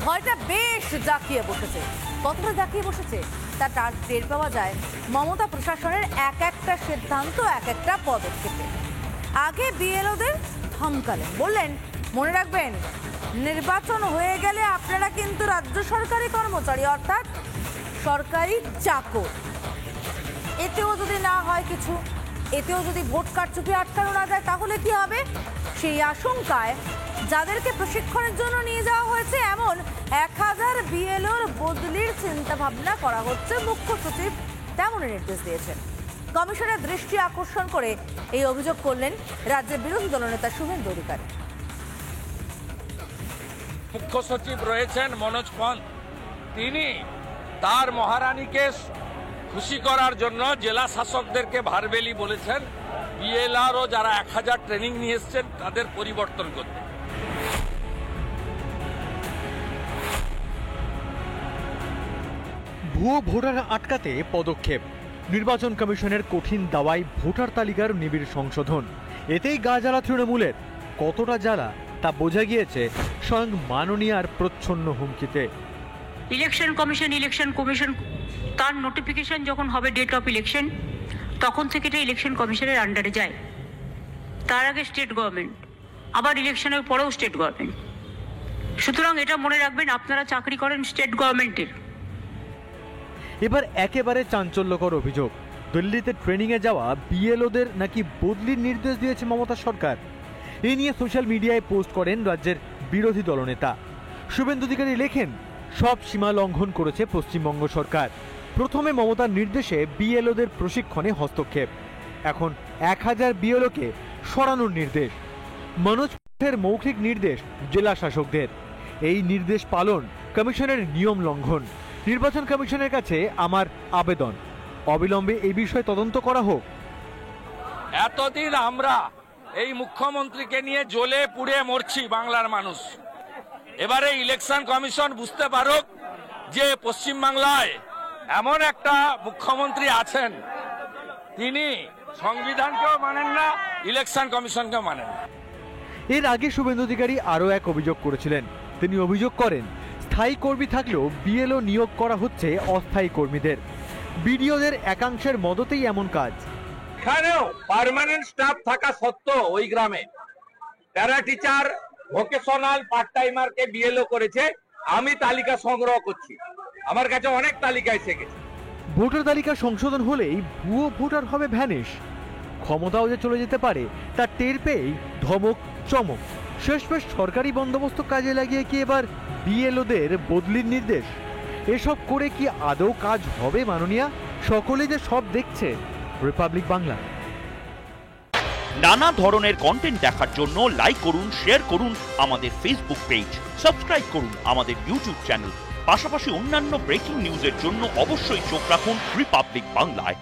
ভয়টা বেশ জাঁকিয়ে বসেছে। কতটা জাঁকিয়ে বসেছে তা টের পাওয়া যায় মমতা প্রশাসনের এক একটা সিদ্ধান্ত, এক একটা পদক্ষেপে। আগে বিএলওদের ধমকালেন, বললেন মনে রাখবেন নির্বাচন হয়ে গেলে আপনারা কিন্তু রাজ্য সরকারি কর্মচারী, অর্থাৎ সরকারি চাকর। এতেও যদি না হয় কিছু, এতেও যদি ভোট কারচুপি আটকানো না যায় তাহলে কি হবে? সেই আশঙ্কায় যাদেরকে প্রশিক্ষণের জন্য নিয়ে যাওয়া হয়েছে এমন 1000 বিএলওর বদলির চিন্তা ভাবনা করা হচ্ছে। মুখ্য সচিব তেমনই নির্দেশ দিয়েছেন। কমিশনের দৃষ্টি আকর্ষণ করে এই অভিযোগ করলেন রাজ্যের বিরোধী দলনেতা শুভেন্দু অধিকারী। মুখ্য সচিব রয়েছেন মনোজ পন্থ, তিনি তার মহারানীকে খুশি করার জন্য জেলা শাসকদেরকে ভারবেলি বলেছেন বিএলআরও যারা 1000 ট্রেনিং নিয়ে এসছেন তাদের পরিবর্তন করতে। ভুয়ো ভোটার আটকাতে পদক্ষেপ। নির্বাচন কমিশনের কঠিন দাওয়ায় ভোটার তালিকার নিবিড় সংশোধন। এতেই গা জ্বালা তৃণমূলের। কতটা জ্বালা তা বোঝা গিয়েছে স্বয়ং মাননীয়ার প্রচ্ছন্ন হুমকিতে। ইলেকশন কমিশন তার নোটিফিকেশন যখন হবে ডেট অফ ইলেকশন, তখন থেকে এটা ইলেকশন কমিশনের আন্ডারে যায়। তার আগে স্টেট গভর্নমেন্ট, আবার ইলেকশনের পরেও স্টেট গভর্নমেন্ট। সুতরাং এটা মনে রাখবেন, আপনারা চাকরি করেন স্টেট গভর্নমেন্টের। এবার একেবারে চাঞ্চল্যকর অভিযোগ, দিল্লিতে ট্রেনিংয়ে যাওয়া বিএলওদের নাকি বদলির নির্দেশ দিয়েছে মমতা সরকার। এ নিয়ে সোশ্যাল মিডিয়ায় পোস্ট করেন রাজ্যের বিরোধী দলনেতা শুভেন্দু অধিকারী। লেখেন, সব সীমা লঙ্ঘন করেছে পশ্চিমবঙ্গ সরকার। প্রথমে মমতার নির্দেশে বিএলওদের প্রশিক্ষণে হস্তক্ষেপ, এখন 1000 বিএলওকে সরানোর নির্দেশ। মনোজ পন্থের মৌখিক নির্দেশ জেলা শাসকদের। এই নির্দেশ পালন কমিশনের নিয়ম লঙ্ঘন। নির্বাচন কমিশনের কাছে আমার আবেদন, অবিলম্বে এই বিষয়ে তদন্ত করা হোক। এতদিন আমরা এই মুখ্যমন্ত্রীকে নিয়ে জ্বলে পুড়ে মরছি বাংলার মানুষ। এবারে ইলেকশন কমিশন বুঝতে পারুক যে পশ্চিমবাংলায় এমন একটা মুখ্যমন্ত্রী আছেন, তিনি সংবিধানকেও মানেন না, ইলেকশন কমিশনকেও মানেন না। এর আগে শুভেন্দু অধিকারী আরও এক অভিযোগ করেছিলেন। তিনি অভিযোগ করেন, স্থায়ী কর্মী থাকলেও বিএলও নিয়োগ করা হচ্ছে অস্থায়ী কর্মীদের। বিডিওদের একাংশের মদতেই এমন কাজ। এখানেও পার্মানেন্ট স্টাফ থাকা সত্ত্বেও ওই গ্রামে প্যারা টিচার, ভোকেশনাল পার্ট টাইমারকে বিএলও করেছে। আমি তালিকা সংগ্রহ করছি, আমার কাছে অনেক তালিকা এসে গেছে। ভোটার তালিকা সংশোধন হলেই ভুয়ো ভোটার হবে ভ্যানিশ। ক্ষমতাও যে চলে যেতে পারে তা টের পেয়েই ধমক চমক। শেষমেশ সরকারি বন্দোবস্ত কাজে লাগিয়ে কি এবার বিএলওদের বদলির নির্দেশ? এসব করে কি আদৌ কাজ হবে মাননীয়া? সকলে যে সব দেখছে রিপাবলিক বাংলা। নানা ধরনের কন্টেন্ট দেখার জন্য লাইক করুন, শেয়ার করুন আমাদের ফেসবুক পেজ, সাবস্ক্রাইব করুন আমাদের ইউটিউব চ্যানেল। পাশাপাশি অন্যান্য ব্রেকিং নিউজের জন্য অবশ্যই চোখ রাখুন রিপাবলিক বাংলায়।